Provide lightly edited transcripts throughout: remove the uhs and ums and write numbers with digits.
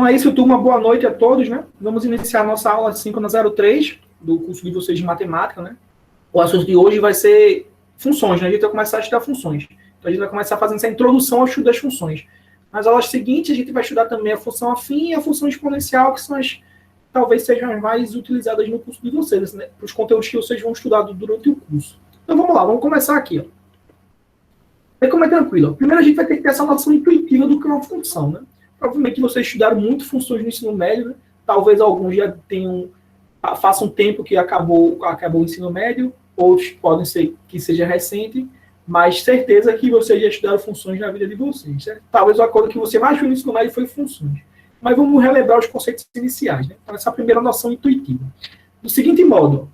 Então é isso, turma. Boa noite a todos, né? Vamos iniciar a nossa aula 5 do curso de vocês de matemática, né? O assunto de hoje vai ser funções, né? A gente vai começar a estudar funções. Então a gente vai começar fazendo essa introdução ao estudo das funções. Nas aulas seguintes, a gente vai estudar também a função afim e a função exponencial, que são as talvez sejam as mais utilizadas no curso de vocês, né? Para os conteúdos que vocês vão estudar durante o curso. Então vamos lá, vamos começar aqui, ó. E como é tranquilo? Primeiro a gente vai ter que ter essa noção intuitiva do que é uma função, né? Provavelmente vocês estudaram muito funções no ensino médio, né? Talvez alguns já façam tempo que acabou o ensino médio, outros podem ser que seja recente, mas certeza que vocês já estudaram funções na vida de vocês, certo? Talvez a coisa que você mais viu no ensino médio foi funções. Mas vamos relembrar os conceitos iniciais, né? Então, essa primeira noção intuitiva. Do seguinte modo.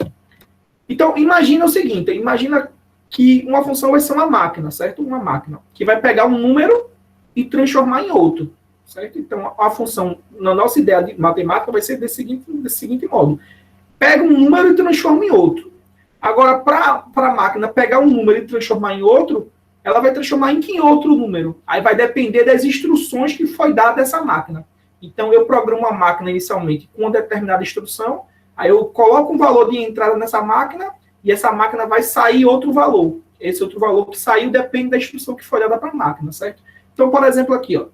Então, imagina o seguinte, imagina que uma função vai ser uma máquina, certo? Uma máquina que vai pegar um número e transformar em outro, certo? Então, a função, na nossa ideia de matemática, vai ser desse seguinte modo. Pega um número e transforma em outro. Agora, para a máquina pegar um número e transformar em outro, ela vai transformar em que outro número? Aí vai depender das instruções que foi dada a essa máquina. Então, eu programo a máquina inicialmente com uma determinada instrução, aí eu coloco um valor de entrada nessa máquina, e essa máquina vai sair outro valor. Esse outro valor que saiu depende da instrução que foi dada para a máquina, certo? Então, por exemplo, aqui, ó,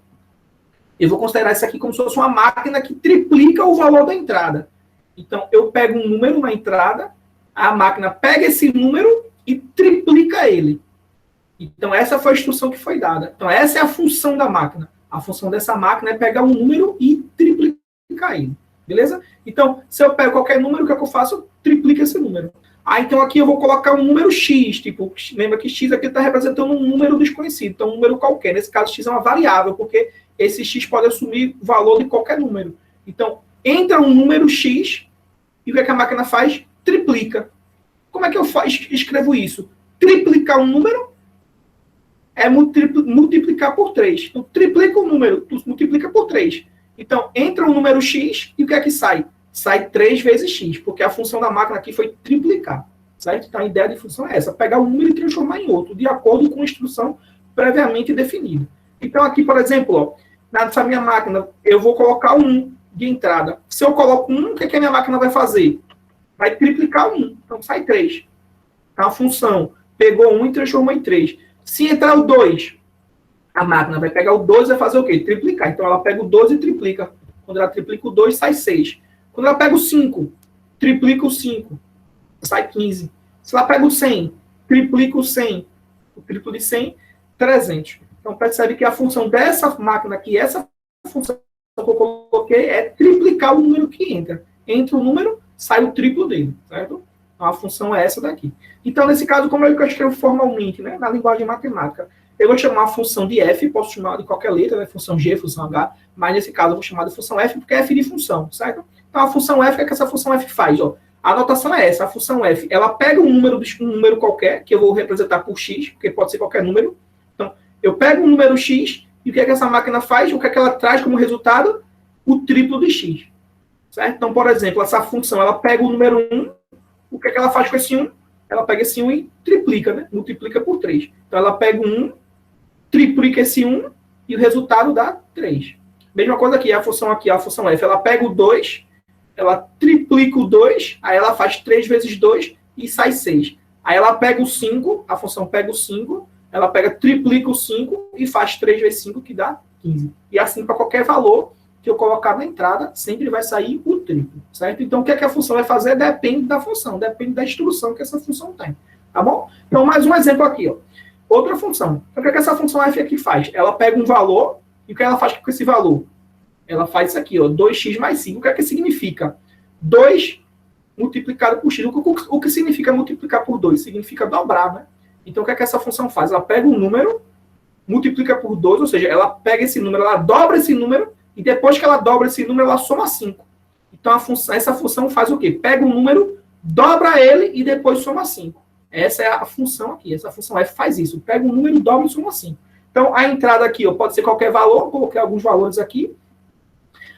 eu vou considerar isso aqui como se fosse uma máquina que triplica o valor da entrada. Então, eu pego um número na entrada, a máquina pega esse número e triplica ele. Então, essa foi a instrução que foi dada. Então, essa é a função da máquina. A função dessa máquina é pegar um número e triplicar ele. Beleza? Então, se eu pego qualquer número, o que é que eu faço? Eu triplico esse número. Então aqui eu vou colocar um número x. Tipo, lembra que x aqui está representando um número desconhecido. Então, um número qualquer. Nesse caso, x é uma variável, porque esse x pode assumir o valor de qualquer número. Então, entra um número x, e o que é que a máquina faz? Triplica. Como é que eu escrevo isso? Triplicar um número é multiplicar por 3. Então, triplica o número, tu multiplica por 3. Então, entra um número x, e o que é que sai? Sai 3 vezes x, porque a função da máquina aqui foi triplicar. Certo? Então, a ideia de função é essa, pegar um número e transformar em outro, de acordo com a instrução previamente definida. Então, aqui, por exemplo, ó, nessa minha máquina, eu vou colocar um 1 de entrada. Se eu coloco 1, o que a minha máquina vai fazer? Vai triplicar 1. Então, sai 3. Então, a função pegou 1 e transformou em 3. Se entrar o 2, a máquina vai pegar o 2 e vai fazer o quê? Triplicar. Então, ela pega o 2 e triplica. Quando ela triplica o 2, sai 6. Quando ela pega o 5, triplica o 5, sai 15. Se ela pega o 100, triplica o 100. O triplo de 100, 300. Então, percebe que a função dessa máquina aqui, essa função que eu coloquei, é triplicar o número que entra. Entra o número, sai o triplo dele, certo? Então, a função é essa daqui. Então, nesse caso, como é que eu escrevo formalmente, né, na linguagem matemática? Eu vou chamar a função de f, posso chamar de qualquer letra, né, função g, função h, mas nesse caso eu vou chamar de função f, porque é f de função, certo? Então, a função f, o que é que essa função f faz? Ó, a anotação é essa, a função f, ela pega um número qualquer, que eu vou representar por x, porque pode ser qualquer número. Então, eu pego um número x, e o que é que essa máquina faz? O que é que ela traz como resultado? O triplo de x. Certo? Então, por exemplo, essa função, ela pega o número 1, o que é que ela faz com esse 1? Ela pega esse 1 e triplica, né? Multiplica por 3. Então, ela pega o 1, triplica esse 1, e o resultado dá 3. Mesma coisa aqui, a função f, ela pega o 2, ela triplica o 2, aí ela faz 3 vezes 2 e sai 6. Aí ela pega o 5, a função pega o 5, ela triplica o 5 e faz 3 vezes 5, que dá 15. E assim, para qualquer valor que eu colocar na entrada, sempre vai sair o triplo, certo? Então, o que é que a função vai fazer? Depende da função, depende da instrução que essa função tem, tá bom? Então, mais um exemplo aqui, ó. Outra função. Então, o que é que essa função f aqui faz? Ela pega um valor, e o que ela faz com esse valor? Ela faz isso aqui, ó, 2x mais 5. O que é que significa? 2 multiplicado por x. O que significa multiplicar por 2? Significa dobrar, né? Então, o que é que essa função faz? Ela pega um número, multiplica por 2, ou seja, ela pega esse número, ela dobra esse número, e depois que ela dobra esse número, ela soma 5. Então, essa função faz o quê? Pega um número, dobra ele, e depois soma 5. Essa é a função aqui. Essa função f faz isso. Pega um número, dobra e soma 5. Então, a entrada aqui, ó, pode ser qualquer valor, coloquei alguns valores aqui.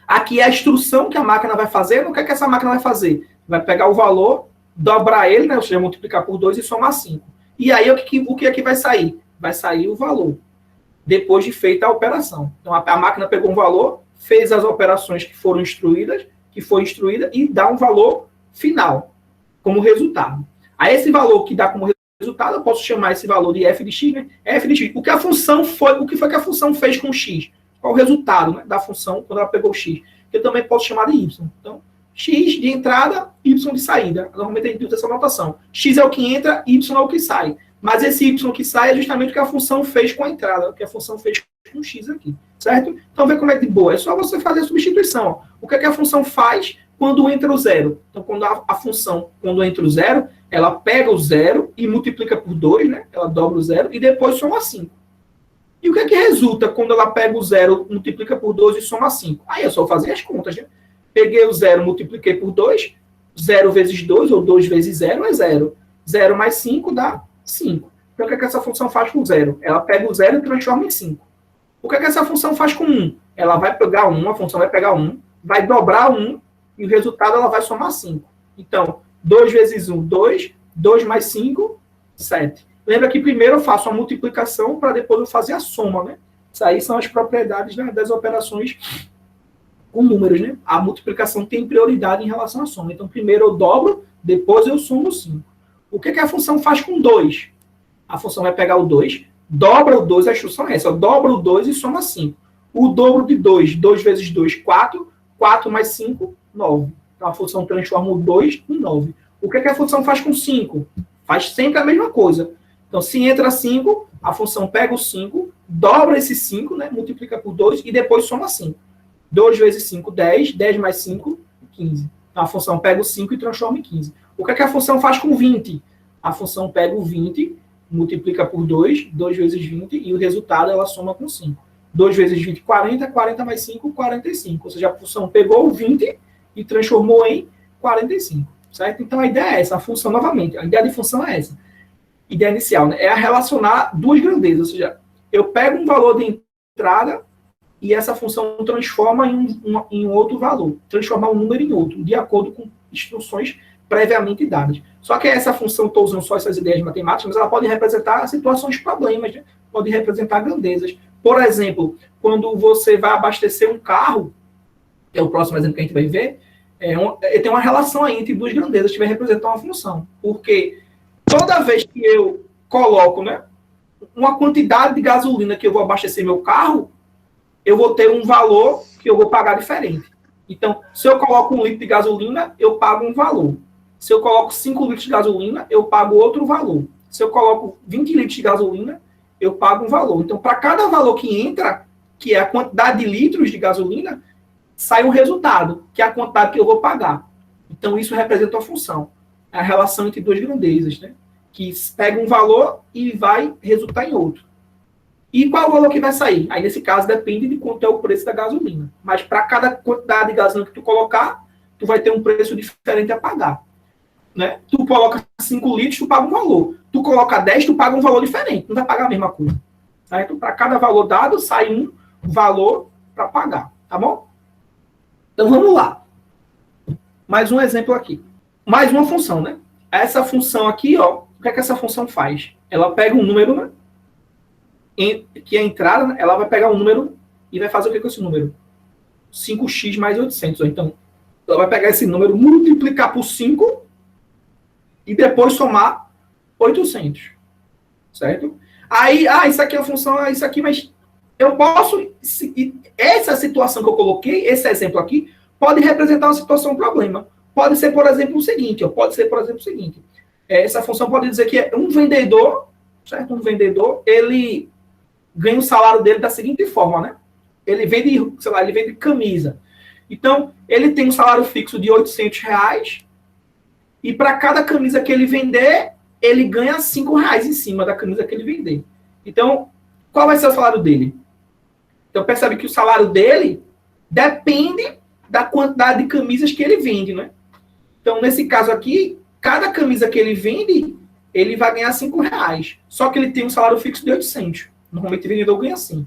Aqui é a instrução que a máquina vai fazer. O que é que essa máquina vai fazer? Vai pegar o valor, dobrar ele, né, ou seja, multiplicar por 2 e somar 5. E aí, o que é que vai sair? Vai sair o valor, depois de feita a operação. Então, a máquina pegou um valor, fez as operações que foram instruídas, que foi instruída, e dá um valor final, como resultado. A esse valor que dá como resultado, eu posso chamar esse valor de f de x, né? F de x. O que foi que a função fez com x? Qual o resultado, né, da função quando ela pegou x? Que eu também posso chamar de y. Então, x de entrada, y de saída. Normalmente a gente usa essa notação. X é o que entra, y é o que sai. Mas esse y que sai é justamente o que a função fez com a entrada, o que a função fez com x aqui, certo? Então, vê como é de boa. É só você fazer a substituição. Ó. O que é que a função faz quando entra o zero? Então, quando a função, quando entra o zero, ela pega o zero e multiplica por 2, né? Ela dobra o zero e depois soma 5. E o que é que resulta quando ela pega o zero, multiplica por 2 e soma 5? Aí é só fazer as contas, né? Peguei o zero, multipliquei por 2, 0 vezes 2, ou 2 vezes 0 é 0. 0 mais 5 dá 5. Então, o que é que essa função faz com 0? Ela pega o 0 e transforma em 5. O que é que essa função faz com 1? Ela vai pegar 1, a função vai pegar 1, vai dobrar 1, e o resultado ela vai somar 5. Então, 2 vezes 1, 2, 2 mais 5, 7. Lembra que primeiro eu faço a multiplicação para depois eu fazer a soma, né? Isso aí são as propriedades, né, das operações com números, né? A multiplicação tem prioridade em relação à soma. Então, primeiro eu dobro, depois eu somo 5. O que é que a função faz com 2? A função vai pegar o 2, dobra o 2, a instrução é essa, dobra o 2 e soma 5. O dobro de 2, 2 vezes 2, 4, 4 mais 5, 9. Então, a função transforma o 2 em 9. O que é que a função faz com 5? Faz sempre a mesma coisa. Então, se entra 5, a função pega o 5, dobra esse 5, né, multiplica por 2 e depois soma 5. 2 vezes 5, 10. 10 mais 5, 15. Então, a função pega o 5 e transforma em 15. O que é que a função faz com 20? A função pega o 20, multiplica por 2, 2 vezes 20, e o resultado ela soma com 5. 2 vezes 20, 40. 40 mais 5, 45. Ou seja, a função pegou o 20 e transformou em 45. Certo? Então, a ideia é essa. A função, novamente, a ideia de função é essa. Ideia inicial, né? É a relacionar duas grandezas. Ou seja, eu pego um valor de entrada e essa função transforma em outro valor. Transformar um número em outro, de acordo com instruções previamente dadas. Só que essa função, estou usando só essas ideias matemáticas, mas ela pode representar situações de problemas, né? Pode representar grandezas. Por exemplo, quando você vai abastecer um carro, que é o próximo exemplo que a gente vai ver, tem uma relação aí entre duas grandezas que vai representar uma função. Porque toda vez que eu coloco, né, uma quantidade de gasolina que eu vou abastecer meu carro, eu vou ter um valor que eu vou pagar diferente. Então, se eu coloco 1 litro de gasolina, eu pago um valor. Se eu coloco 5 litros de gasolina, eu pago outro valor. Se eu coloco 20 litros de gasolina, eu pago um valor. Então, para cada valor que entra, que é a quantidade de litros de gasolina, sai um resultado, que é a quantidade que eu vou pagar. Então, isso representa uma função. É a relação entre duas grandezas, né? Que pega um valor e vai resultar em outro. E qual é o valor que vai sair? Aí, nesse caso, depende de quanto é o preço da gasolina. Mas para cada quantidade de gasolina que tu colocar, tu vai ter um preço diferente a pagar. Né? Tu coloca 5 litros, tu paga um valor. Tu coloca 10, tu paga um valor diferente. Não vai pagar a mesma coisa. Certo? Para cada valor dado, sai um valor para pagar. Tá bom? Então, vamos lá. Mais um exemplo aqui. Mais uma função, né? Essa função aqui, ó, o que é que essa função faz? Ela pega um número, né? Que é a entrada, né? Ela vai pegar um número e vai fazer o que com esse número? 5x mais 800. Então, ela vai pegar esse número, multiplicar por 5 e depois somar 800. Certo? Aí, isso aqui é a função, isso aqui, mas eu posso... Essa situação que eu coloquei, esse exemplo aqui, pode representar uma situação, um problema. Pode ser, por exemplo, o seguinte. Essa função pode dizer que é um vendedor, certo? Um vendedor, ele ganha o salário dele da seguinte forma, né? Ele vende, sei lá, ele vende camisa. Então, ele tem um salário fixo de R$800 e para cada camisa que ele vender, ele ganha R$5 em cima da camisa que ele vender. Então, qual vai ser o salário dele? Então, percebe que o salário dele depende da quantidade de camisas que ele vende, né? Então, nesse caso aqui, cada camisa que ele vende, ele vai ganhar R$5. Só que ele tem um salário fixo de 800. Normalmente o vendedor ganha assim.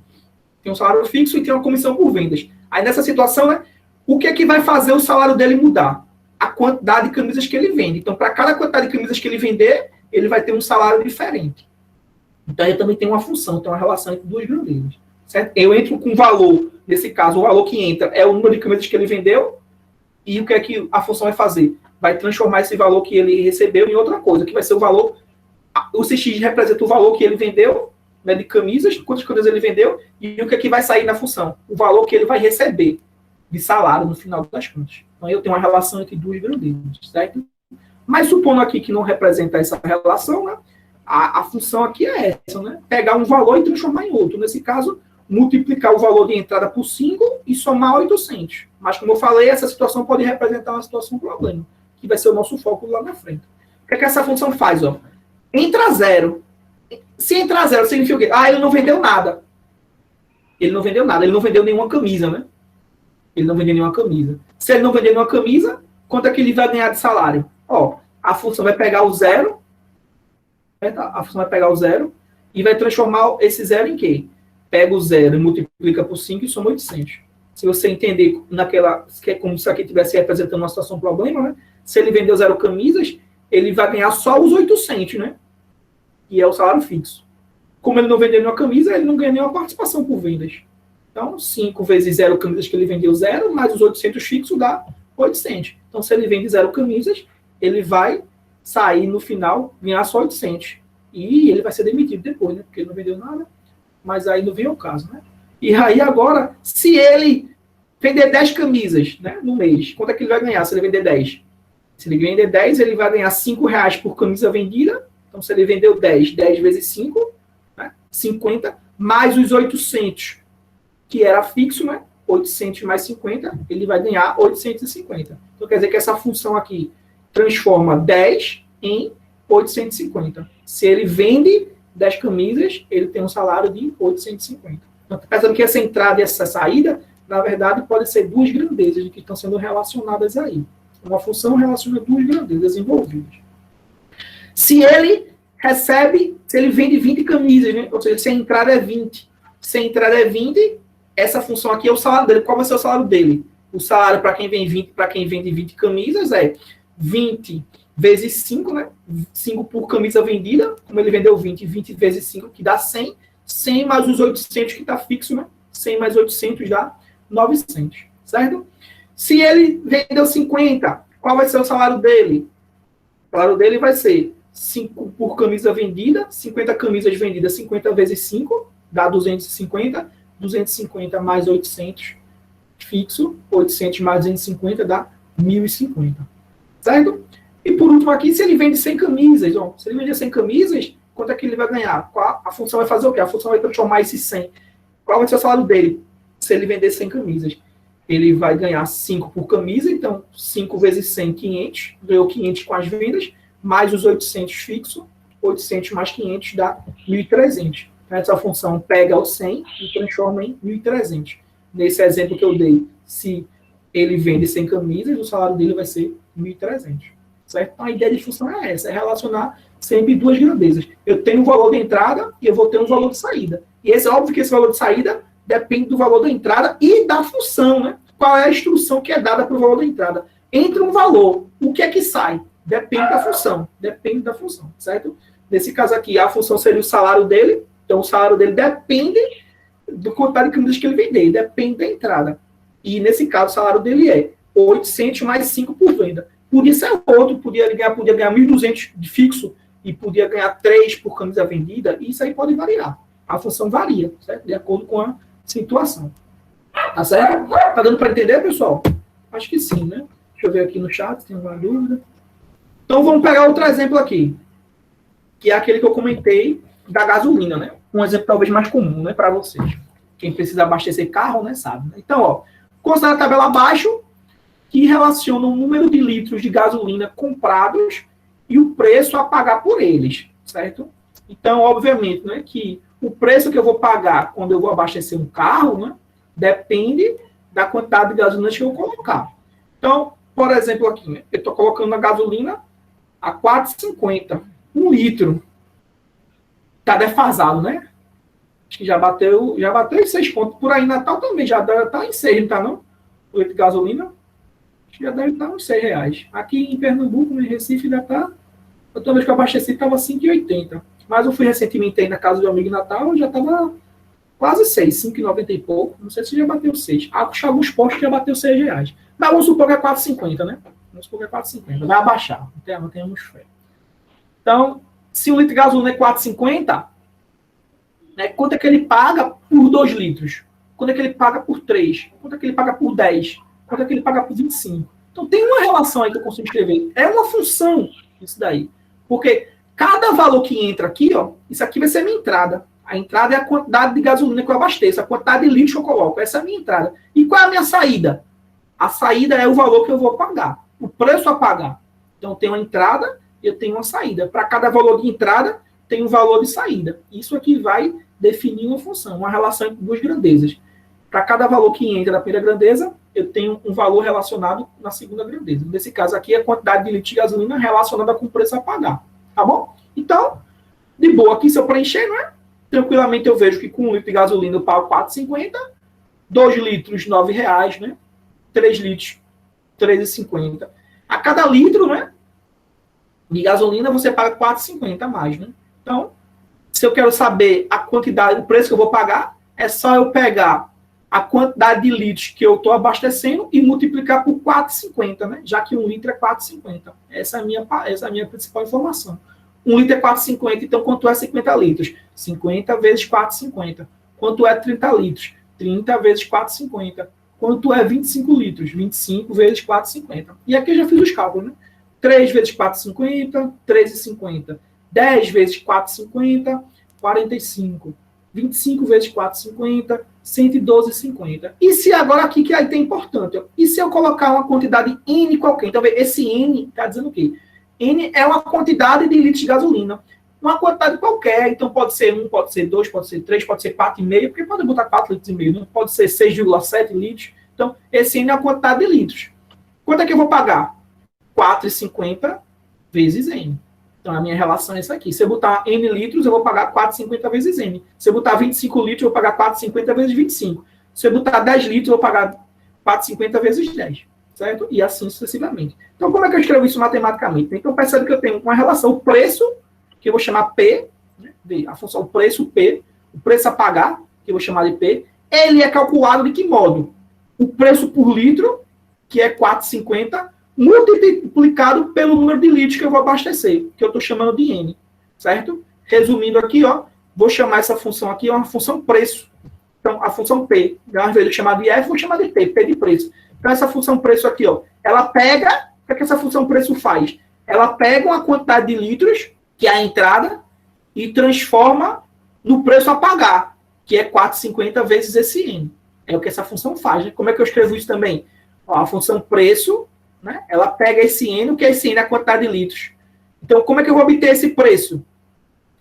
Tem um salário fixo e tem uma comissão por vendas. Aí nessa situação, né, o que é que vai fazer o salário dele mudar? A quantidade de camisas que ele vende. Então, para cada quantidade de camisas que ele vender, ele vai ter um salário diferente. Então, aí também tem uma função, tem uma relação entre duas grandezas. certo? Eu entro com valor, nesse caso, o valor que entra é o número de camisas que ele vendeu, e o que é que a função vai fazer? Vai transformar esse valor que ele recebeu em outra coisa, que vai ser o valor, o CX representa o valor que ele vendeu, né, de camisas, quantas camisas ele vendeu, e o que é que vai sair na função? O valor que ele vai receber de salário no final das contas. Então, eu tenho uma relação entre duas grandezas, certo? Mas supondo aqui que não representa essa relação, né, a função aqui é essa, né? Pegar um valor e transformar em outro. Nesse caso, multiplicar o valor de entrada por 5 e somar 800. Mas, como eu falei, essa situação pode representar uma situação problema, que vai ser o nosso foco lá na frente. O que é que essa função faz? Ó? Entra zero. Se entrar zero, significa o quê? Ele não vendeu nada. Ele não vendeu nada. Ele não vendeu nenhuma camisa, né? Ele não vendeu nenhuma camisa. Se ele não vender nenhuma camisa, quanto é que ele vai ganhar de salário? Ó, a função vai pegar o zero, a função vai pegar o zero e vai transformar esse zero em quê? Pega o zero e multiplica por 5 e soma 800. Se você entender naquela, que é como se aqui estivesse representando uma situação problema, né? Se ele vendeu 0 camisas, ele vai ganhar só os 800, né? Que é o salário fixo. Como ele não vendeu nenhuma camisa, ele não ganha nenhuma participação por vendas. Então, 5 vezes 0 camisas que ele vendeu 0, mais os 800 fixos dá 800. Então, se ele vende 0 camisas, ele vai sair no final, ganhar só 800. E ele vai ser demitido depois, né? Porque ele não vendeu nada. Mas aí não vem o caso, né? E aí agora, se ele vender 10 camisas, né, no mês, quanto é que ele vai ganhar se ele vender 10? Se ele vender 10, ele vai ganhar R$5 por camisa vendida. Então, se ele vendeu 10, 10 vezes 5, né, 50, mais os 800, que era fixo, né? 800 mais 50, ele vai ganhar 850. Então, quer dizer que essa função aqui transforma 10 em 850. Se ele vende 10 camisas, ele tem um salário de 850. Então, pensando que essa entrada e essa saída, na verdade, pode ser duas grandezas que estão sendo relacionadas aí. Uma função relaciona duas grandezas envolvidas. Se ele recebe, se ele vende 20 camisas, né? Ou seja, se a entrada é 20, se a entrada é 20, essa função aqui é o salário dele. Qual vai ser o salário dele? O salário para quem vende 20 camisas é 20 vezes 5, né? 5 por camisa vendida, como ele vendeu 20, 20 vezes 5, que dá 100, 100 mais os 800, que está fixo, né? 100 mais 800 dá 900, certo? Se ele vendeu 50, qual vai ser o salário dele? O salário dele vai ser 5 por camisa vendida, 50 camisas vendidas, 50 vezes 5, dá 250, 250 mais 800 fixo, 800 mais 250 dá 1.050, certo? E por último aqui, se ele vende 100 camisas, ó, se ele vender 100 camisas, quanto é que ele vai ganhar? A função vai fazer o quê? A função vai transformar esses 100. Qual vai ser o salário dele? Se ele vender 100 camisas, ele vai ganhar 5 por camisa, então 5 vezes 100, 500, ganhou 500 com as vendas, mais os 800 fixo, 800 mais 500 dá 1.300. Essa função pega o 100 e transforma em 1.300. Nesse exemplo que eu dei, se ele vende 100 camisas, o salário dele vai ser 1.300. Certo? Então, a ideia de função é essa, é relacionar sempre duas grandezas. Eu tenho um valor de entrada e eu vou ter um valor de saída. E é óbvio que esse valor de saída depende do valor da entrada e da função, né? Qual é a instrução que é dada para o valor da entrada? Entra um valor, o que é que sai? Depende da função, certo? Nesse caso aqui, a função seria o salário dele, então o salário dele depende do quantidade de camisas que ele vender, depende da entrada. E nesse caso, o salário dele é 800 mais 5 por venda. Podia ser outro, podia ganhar 1.200 de fixo e podia ganhar 3 por camisa vendida, e isso aí pode variar. A função varia, certo? De acordo com a situação. Tá certo? Tá dando para entender, pessoal? Acho que sim, né? Deixa eu ver aqui no chat se tem alguma dúvida. Então, vamos pegar outro exemplo aqui, que é aquele que eu comentei da gasolina, né? Um exemplo talvez mais comum, né, para vocês. Quem precisa abastecer carro, né, sabe. Né? Então, ó, considera a tabela abaixo, que relaciona o número de litros de gasolina comprados e o preço a pagar por eles, certo? Então, obviamente, né, que o preço que eu vou pagar quando eu vou abastecer um carro, né, depende da quantidade de gasolina que eu vou colocar. Então, por exemplo, aqui, né, eu estou colocando a gasolina a R$ 4,50, 1 litro. Está defasado, né? Acho que já bateu em 6 pontos. Por aí, Natal também já está em 6, não está não? O litro de gasolina. Acho que já deve estar uns R$6. Aqui em Pernambuco, em Recife, já está... A última vez que eu abasteci estava 5,80. Mas eu fui recentemente aí na casa do amigo em Natal, já estava quase 6, 5,90 e pouco. Não sei se já bateu 6. Alguns postos já bateu 6 reais. Mas vamos supor que é 4,50, né? Vamos supor que é 4,50. Vai abaixar. Não tenhamos fé. Então, se um litro de gasolina é 4,50, né, quanto é que ele paga por 2 litros? Quanto é que ele paga por 3? Quanto é que ele paga por 10? Quanto é que ele paga por 25? Então, tem uma relação aí que eu consigo escrever. É uma função isso daí. Porque cada valor que entra aqui, ó, isso aqui vai ser a minha entrada. A entrada é a quantidade de gasolina que eu abasteço, a quantidade de litros que eu coloco. Essa é a minha entrada. E qual é a minha saída? A saída é o valor que eu vou pagar. O preço a pagar. Então, eu tenho uma entrada e eu tenho uma saída. Para cada valor de entrada, tem um valor de saída. Isso aqui vai definir uma função, uma relação entre duas grandezas. Para cada valor que entra na primeira grandeza, eu tenho um valor relacionado na segunda grandeza. Nesse caso aqui, é a quantidade de litros de gasolina relacionada com o preço a pagar. Tá bom? Então, de boa aqui, se eu preencher, não é? Tranquilamente eu vejo que com 1 litro de gasolina eu pago 4,50, 2 litros, R$9, né? 3 litros, R$3,50. A cada litro, né, de gasolina, você paga 4,50 a mais, né? Então, se eu quero saber a quantidade, o preço que eu vou pagar, é só eu pegar a quantidade de litros que eu estou abastecendo e multiplicar por 4,50, né? Já que 1 litro é 4,50. Essa é a minha principal informação. 1 litro é 4,50, então quanto é 50 litros? 50 vezes 4,50. Quanto é 30 litros? 30 vezes 4,50. Quanto é 25 litros? 25 vezes 4,50. E aqui eu já fiz os cálculos, né? 3 vezes 4,50, 13,50. 10 vezes 4,50, 45. 25 vezes 4,50, 112,50. E se agora aqui, que aí tem importante, ó, e se eu colocar uma quantidade N qualquer? Então, esse N está dizendo o quê? N é uma quantidade de litros de gasolina. Uma quantidade qualquer. Então, pode ser 1, pode ser 2, pode ser 3, pode ser 4,5, porque pode botar 4,5 litros, né? Pode ser 6,7 litros. Então, esse N é a quantidade de litros. Quanto é que eu vou pagar? 4,50 vezes N. Então, a minha relação é essa aqui. Se eu botar N litros, eu vou pagar 4,50 vezes N. Se eu botar 25 litros, eu vou pagar 4,50 vezes 25. Se eu botar 10 litros, eu vou pagar 4,50 vezes 10. Certo? E assim sucessivamente. Então, como é que eu escrevo isso matematicamente? Então, percebe que eu tenho uma relação, o preço, que eu vou chamar P, né? A função preço, P, o preço a pagar, que eu vou chamar de P, ele é calculado de que modo? O preço por litro, que é 4,50, multiplicado pelo número de litros que eu vou abastecer, que eu estou chamando de N, certo? Resumindo aqui, ó, vou chamar essa função aqui, uma função preço. Então, a função P, ao invés de chamar de F, vou chamar de P, P de preço. Então, essa função preço aqui, ó, ela pega, o que essa função preço faz? Ela pega uma quantidade de litros, que é a entrada, e transforma no preço a pagar, que é 4,50 vezes esse N. É o que essa função faz, né? Como é que eu escrevo isso também? Ó, a função preço, né? Ela pega esse N, o que é esse N? A quantidade de litros. Então, como é que eu vou obter esse preço?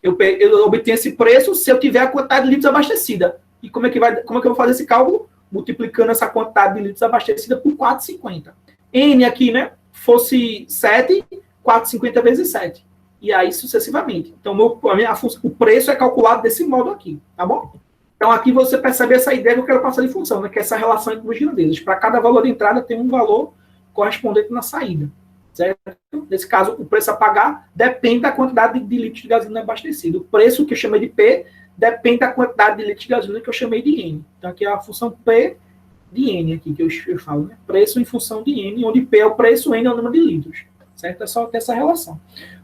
Eu obtenho esse preço se eu tiver a quantidade de litros abastecida. E como é que eu vou fazer esse cálculo? Multiplicando essa quantidade de litros abastecida por 4,50. N aqui, né? Fosse 7, 4,50 vezes 7. E aí, sucessivamente. Então, o preço é calculado desse modo aqui, tá bom? Então, aqui você percebe essa ideia que eu quero passar de função, né? Que é essa relação entre duas grandezas. Para cada valor de entrada, tem um valor correspondente na saída, certo? Nesse caso, o preço a pagar depende da quantidade de litros de gasolina abastecido. O preço que eu chamei de P depende da quantidade de litros de gasolina que eu chamei de N. Então, aqui é a função P de N, aqui que eu falo, né? Preço em função de N, onde P é o preço, N é o número de litros, certo? É só ter essa relação.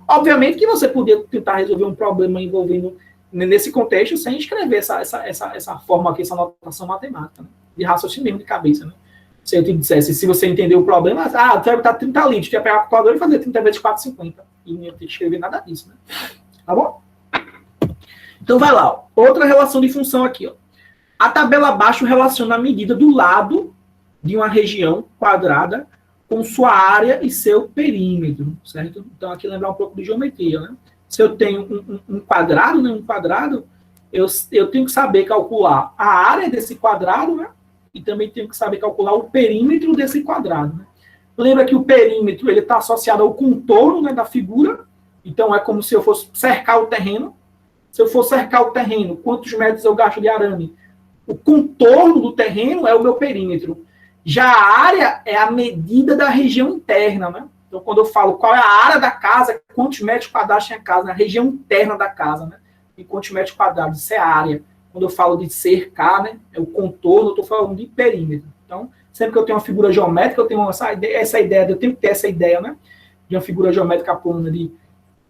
Obviamente que você podia tentar resolver um problema envolvendo, nesse contexto, sem escrever essa forma aqui, essa notação matemática, né? De raciocínio mesmo, de cabeça, né? Se eu te dissesse, se você entender o problema, você vai botar 30 litros, você ia pegar a calculadora e fazer 30 vezes 4,50. E não ia ter que escrever nada disso, né? Tá bom? Então, vai lá. Ó. Outra relação de função aqui. Ó. A tabela abaixo relaciona a medida do lado de uma região quadrada com sua área e seu perímetro, certo? Então, aqui lembrar um pouco de geometria, né? Se eu tenho um quadrado, né? Um quadrado, eu tenho que saber calcular a área desse quadrado, né? E também tenho que saber calcular o perímetro desse quadrado. Né? Lembra que o perímetro está associado ao contorno, né, da figura. Então, é como se eu fosse cercar o terreno. Se eu for cercar o terreno, quantos metros eu gasto de arame? O contorno do terreno é o meu perímetro. Já a área é a medida da região interna. Né? Então, quando eu falo qual é a área da casa, quantos metros quadrados tem a casa, na região interna da casa. Né? E quantos metros quadrados, isso é a área. quando eu falo de cercar, né, é o contorno, eu estou falando de perímetro. Então, sempre que eu tenho uma figura geométrica, eu tenho essa ideia, eu tenho que ter essa ideia, né, de uma figura geométrica plana de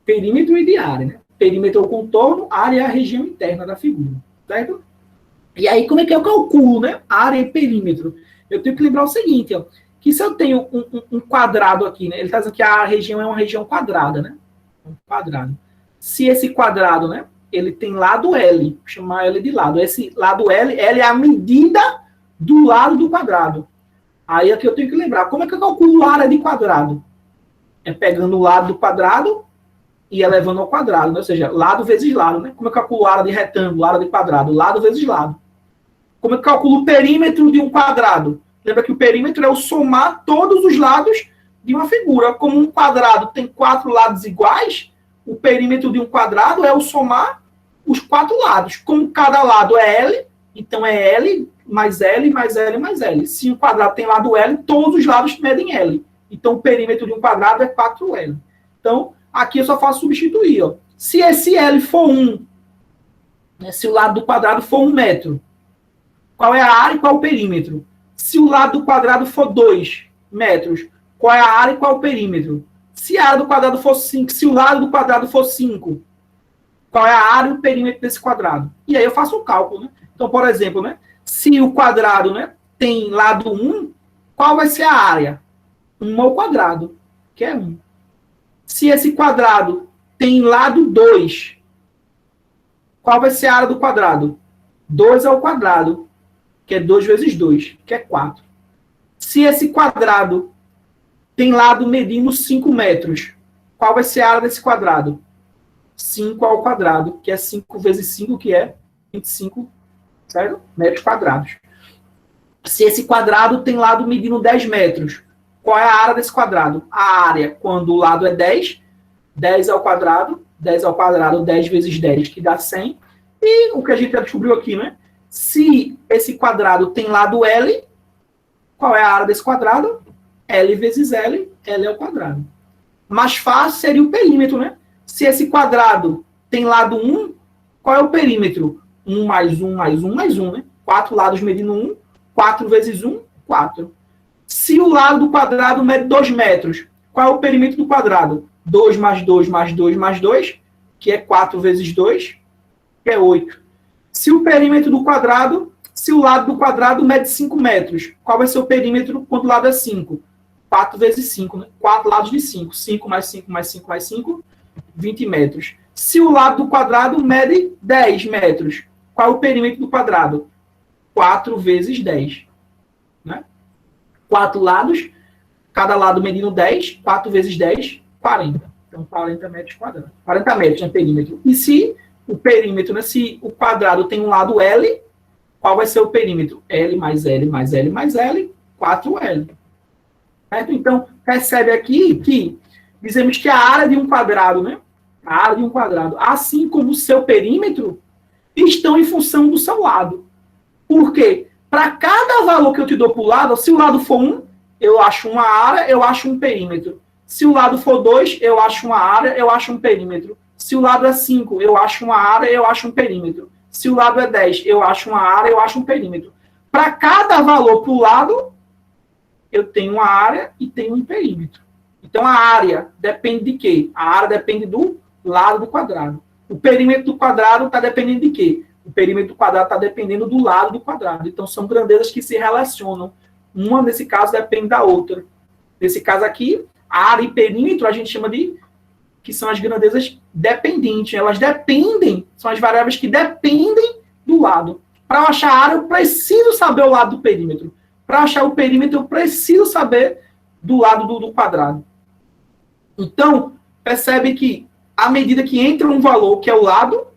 perímetro e de área, né? Perímetro é o contorno, área é a região interna da figura, certo? E aí, como é que eu calculo, né, área e perímetro? Eu tenho que lembrar o seguinte, ó, que se eu tenho um quadrado aqui, né, ele está dizendo que a região é uma região quadrada, né? Um quadrado. Se esse quadrado, né, ele tem lado L, vou chamar L de lado. Esse lado L é a medida do lado do quadrado. Aí aqui eu tenho que lembrar, como é que eu calculo a área de quadrado? É pegando o lado do quadrado e elevando ao quadrado, né? Ou seja, lado vezes lado, né? Como é que eu calculo a área de retângulo, a área de quadrado? Lado vezes lado. Como é que eu calculo o perímetro de um quadrado? Lembra que o perímetro é o somar todos os lados de uma figura. Como um quadrado tem 4 lados iguais, o perímetro de um quadrado é o somar os 4 lados. Como cada lado é L, então é L mais L mais L mais L. Se um quadrado tem lado L, todos os lados medem L. Então o perímetro de um quadrado é 4L. Então, aqui eu só faço substituir. Ó. Se esse L for 1, né, se o lado do quadrado for 1 metro, qual é a área e qual o perímetro? Se o lado do quadrado for 2 metros, qual é a área e qual o perímetro? Se a área do quadrado for 5, se o lado do quadrado for 5, qual é a área e o perímetro desse quadrado? E aí eu faço o cálculo, né? Então, por exemplo, né, se o quadrado, né, tem lado 1, qual vai ser a área? 1 ao quadrado, que é 1. Se esse quadrado tem lado 2, qual vai ser a área do quadrado? 2 ao quadrado, que é 2 vezes 2, que é 4. Se esse quadrado tem lado medindo 5 metros, qual vai ser a área desse quadrado? 5 ao quadrado, que é 5 vezes 5, que é 25, certo? Metros quadrados. Se esse quadrado tem lado medindo 10 metros, qual é a área desse quadrado? A área, quando o lado é 10, 10 ao quadrado, 10 vezes 10, que dá 100. E o que a gente já descobriu aqui, né? Se esse quadrado tem lado L, qual é a área desse quadrado? L vezes L, L ao quadrado. Mais fácil seria o perímetro, né? Se esse quadrado tem lado 1, qual é o perímetro? 1 mais 1 mais 1 mais 1, né? 4 lados medindo 1, 4 vezes 1, 4. Se o lado do quadrado mede 2 metros, qual é o perímetro do quadrado? 2 mais 2 mais 2 mais 2, que é 4 vezes 2, que é 8. Se o perímetro do quadrado, se o lado do quadrado mede 5 metros, qual vai ser o perímetro quando o lado é 5? 4 vezes 5, né? 4 lados de 5. 5 mais 5 mais 5 mais 5, 20 metros. Se o lado do quadrado mede 10 metros, qual é o perímetro do quadrado? 4 vezes 10. Né? 4 lados, cada lado medindo 10, 4 vezes 10, 40. Então, 40 metros quadrados. 40 metros é perímetro. E se o perímetro, né, se o quadrado tem um lado L, qual vai ser o perímetro? L mais L mais L mais L, 4L. Certo? Então, percebe aqui que dizemos que a área de um quadrado, né, a área de um quadrado, assim como o seu perímetro, estão em função do seu lado. Por quê? Para cada valor que eu te dou para o lado, se o lado for 1, eu acho uma área, eu acho um perímetro. Se o lado for 2, eu acho uma área, eu acho um perímetro. Se o lado é 5, eu acho uma área, eu acho um perímetro. Se o lado é 10, eu acho uma área, eu acho um perímetro. Para cada valor para o lado, eu tenho uma área e tenho um perímetro. Então, a área depende de quê? A área depende do lado do quadrado. O perímetro do quadrado está dependendo de quê? O perímetro do quadrado está dependendo do lado do quadrado. Então, são grandezas que se relacionam. Uma, nesse caso, depende da outra. Nesse caso aqui, a área e perímetro a gente chama de que são as grandezas dependentes. Elas dependem, são as variáveis que dependem do lado. Para eu achar a área, eu preciso saber o lado do perímetro. Para achar o perímetro, eu preciso saber do lado do quadrado. Então, percebe que, à medida que entra um valor, que é o lado,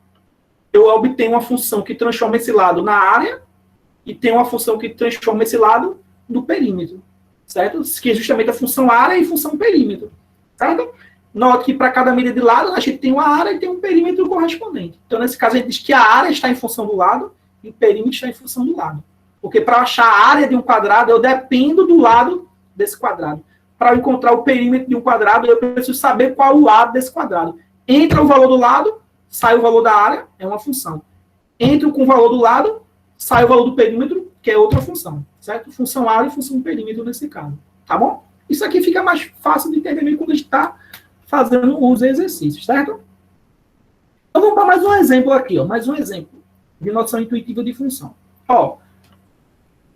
eu obtenho uma função que transforma esse lado na área e tem uma função que transforma esse lado no perímetro. Certo? Que é justamente a função área e função perímetro. Certo? Note que para cada medida de lado, a gente tem uma área e tem um perímetro correspondente. Então, nesse caso, a gente diz que a área está em função do lado e o perímetro está em função do lado. Porque para achar a área de um quadrado, eu dependo do lado desse quadrado. Para eu encontrar o perímetro de um quadrado, eu preciso saber qual é o lado desse quadrado. Entra o valor do lado, sai o valor da área, é uma função. entro com o valor do lado, sai o valor do perímetro, que é outra função, certo? Função área e função perímetro nesse caso, tá bom? Isso aqui fica mais fácil de entender quando a gente está fazendo os exercícios, certo? Então, vamos para mais um exemplo aqui, ó, mais um exemplo de noção intuitiva de função. Ó,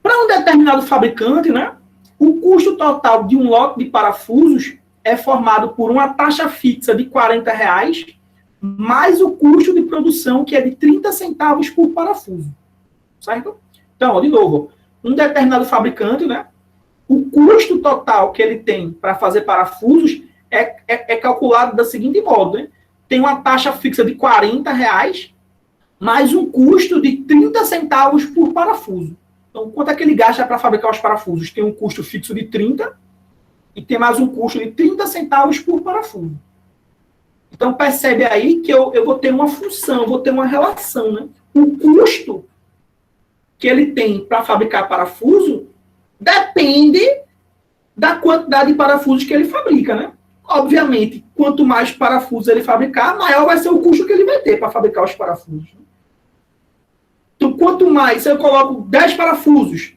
para um determinado fabricante, né, o custo total de um lote de parafusos é formado por uma taxa fixa de R$40, mais o custo de produção, que é de 30 centavos por parafuso, certo? Então, ó, de novo, um determinado fabricante, né, o custo total que ele tem para fazer parafusos é calculado da seguinte modo, né? Tem uma taxa fixa de R$40, mais um custo de 30 centavos por parafuso. Então, quanto é que ele gasta para fabricar os parafusos? Tem um custo fixo de 30 e tem mais um custo de 30 centavos por parafuso. Então, percebe aí que eu vou ter uma função, vou ter uma relação, né? O custo que ele tem para fabricar parafuso depende da quantidade de parafusos que ele fabrica, né? Obviamente, quanto mais parafusos ele fabricar, maior vai ser o custo que ele vai ter para fabricar os parafusos. Então, quanto mais, se eu coloco 10 parafusos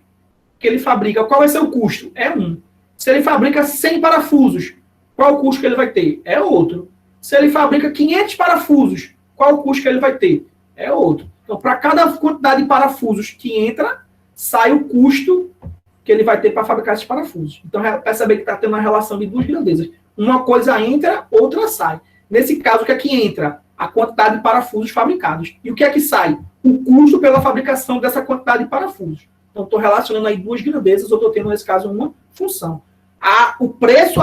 que ele fabrica, qual vai ser o custo? É 1. Se ele fabrica 100 parafusos, qual o custo que ele vai ter? É outro. Se ele fabrica 500 parafusos, qual o custo que ele vai ter? É outro. Então, para cada quantidade de parafusos que entra, sai o custo que ele vai ter para fabricar esses parafusos. Então, percebe que está tendo uma relação de duas grandezas. Uma coisa entra, outra sai. Nesse caso, o que é que entra? A quantidade de parafusos fabricados. E o que é que sai? O custo pela fabricação dessa quantidade de parafusos. Então, estou relacionando aí duas grandezas, ou estou tendo, nesse caso, uma função. O preço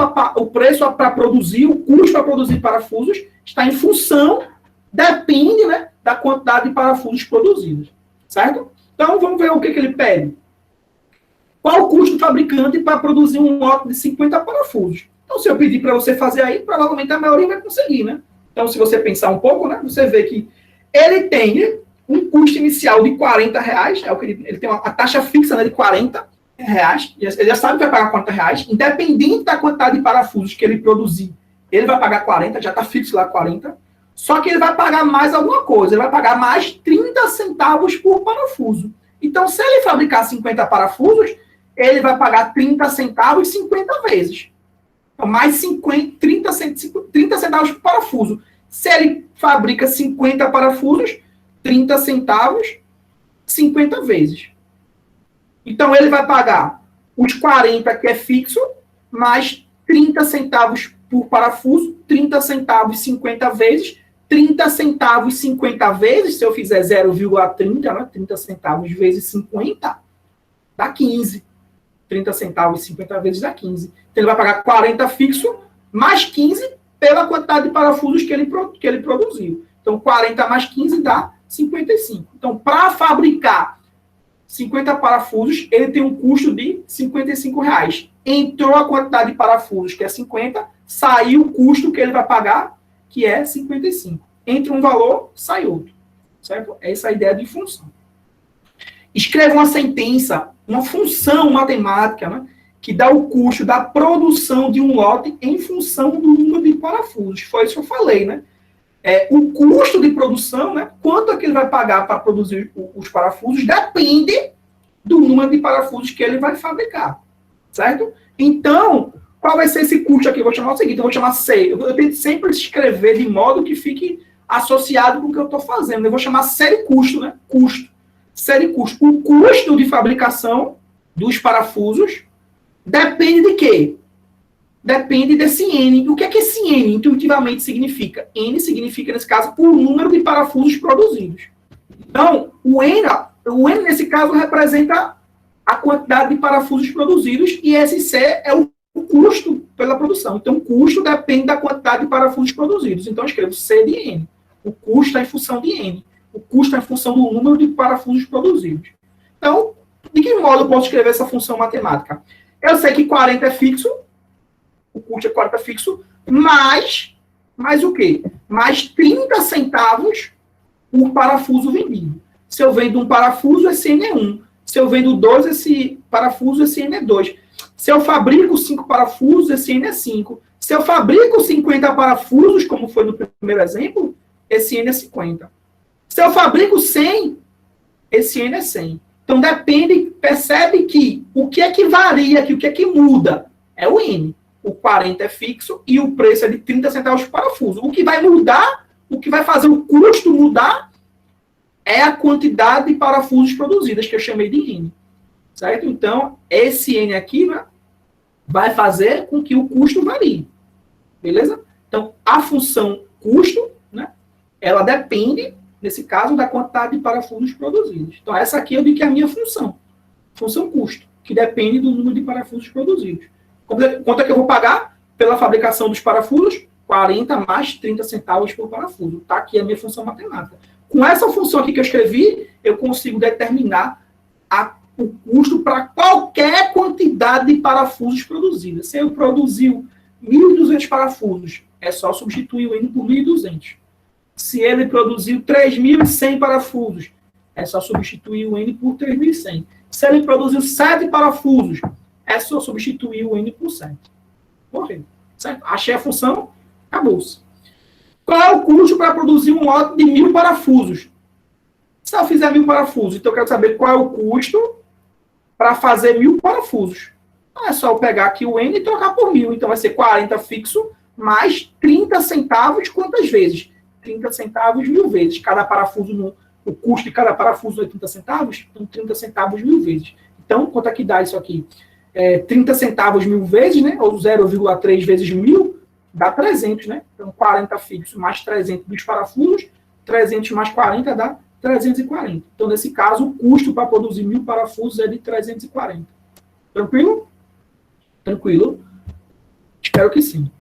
para produzir, o custo para produzir parafusos, está em função, depende, né, da quantidade de parafusos produzidos. Certo? Então, vamos ver o que ele pede. Qual o custo do fabricante para produzir um lote de 50 parafusos? Então, se eu pedir para você fazer aí, provavelmente a maioria vai conseguir, né? Então, se você pensar um pouco, né, você vê que ele tem um custo inicial de R$40, é o que ele tem a taxa fixa, né, de R$40, ele já sabe que vai pagar R$40, independente da quantidade de parafusos que ele produzir, ele vai pagar 40, já está fixo lá 40, só que ele vai pagar mais alguma coisa, ele vai pagar mais 30 centavos por parafuso. Então, se ele fabricar 50 parafusos, ele vai pagar 30 centavos 50 vezes. Então, mais 30 centavos por parafuso. Se ele fabrica 50 parafusos, 30 centavos 50 vezes. Então, ele vai pagar os 40, que é fixo, mais 30 centavos por parafuso, 30 centavos 50 vezes, 30 centavos 50 vezes, se eu fizer 0,30, né, 30 centavos vezes 50, dá 15. 30 centavos 50 vezes dá 15. Então, ele vai pagar 40 fixo, mais 15 pela quantidade de parafusos que ele produziu. Então, 40 mais 15 dá 55. Então, para fabricar 50 parafusos, ele tem um custo de R$55. Entrou a quantidade de parafusos, que é 50, saiu o custo que ele vai pagar, que é 55. Entra um valor, sai outro. Certo? Essa é a ideia de função. Escreva uma sentença, uma função matemática, né, que dá o custo da produção de um lote em função do número de parafusos. Foi isso que eu falei, né? O custo de produção, né, quanto é que ele vai pagar para produzir os parafusos, depende do número de parafusos que ele vai fabricar. Certo? Então, qual vai ser esse custo aqui? Eu vou chamar o seguinte, eu vou chamar C. Eu tento sempre escrever de modo que fique associado com o que eu estou fazendo. Eu vou chamar série custo, né? Custo. Série custo. O custo de fabricação dos parafusos depende de quê? Depende desse N. O que é que esse N intuitivamente significa? N significa, nesse caso, o número de parafusos produzidos. Então, o N nesse caso, representa a quantidade de parafusos produzidos e esse C é o custo pela produção. Então, o custo depende da quantidade de parafusos produzidos. Então, eu escrevo C de N. O custo é em função de N. O custo é em função do número de parafusos produzidos. Então, de que modo eu posso escrever essa função matemática? Eu sei que 40 é fixo, o custo é 40 fixo, mais o quê? Mais 30 centavos por parafuso vendido. Se eu vendo um parafuso, esse N é 1. Se eu vendo 2, esse parafuso, esse N é 2. Se eu fabrico 5 parafusos, esse N é 5. Se eu fabrico 50 parafusos, como foi no primeiro exemplo, esse N é 50. Se eu fabrico 100, esse N é 100. Então, depende, percebe que o que é que varia aqui, o que é que muda? É o N. O 40 é fixo e o preço é de 30 centavos por parafuso. O que vai mudar, o que vai fazer o custo mudar, é a quantidade de parafusos produzidas, que eu chamei de N. Certo? Então, esse N aqui, né, vai fazer com que o custo varie. Beleza? Então, a função custo, né, ela depende, nesse caso, da quantidade de parafusos produzidos. Então, essa aqui eu digo que é a minha função. Função custo, que depende do número de parafusos produzidos. Quanto é que eu vou pagar pela fabricação dos parafusos? 40 mais 30 centavos por parafuso. Está aqui a minha função matemática. Com essa função aqui que eu escrevi, eu consigo determinar o custo para qualquer quantidade de parafusos produzida. Se eu produziu 1.200 parafusos, é só substituir o N por 1.200. Se ele produziu 3.100 parafusos, é só substituir o N por 3.100. Se ele produziu 7 parafusos, é só substituir o N por 7. Correto. Certo? Achei a função, acabou-se. Qual é o custo para produzir um lote de 1.000 parafusos? Se eu fizer 1.000 parafusos, então eu quero saber qual é o custo para fazer 1.000 parafusos. Não é só eu pegar aqui o N e trocar por 1.000. Então vai ser 40 fixo mais 30 centavos quantas vezes? 30 centavos 1.000 vezes. Cada parafuso, o custo de cada parafuso é 30 centavos, então 30 centavos 1.000 vezes. Então, quanto é que dá isso aqui? 30 centavos 1.000 vezes, né? Ou 0,3 vezes 1.000, dá 300, né? Então, 40 fixo mais 300 dos parafusos, 300 mais 40 dá 340. Então, nesse caso, o custo para produzir 1.000 parafusos é de 340. Tranquilo? Tranquilo? Espero que sim.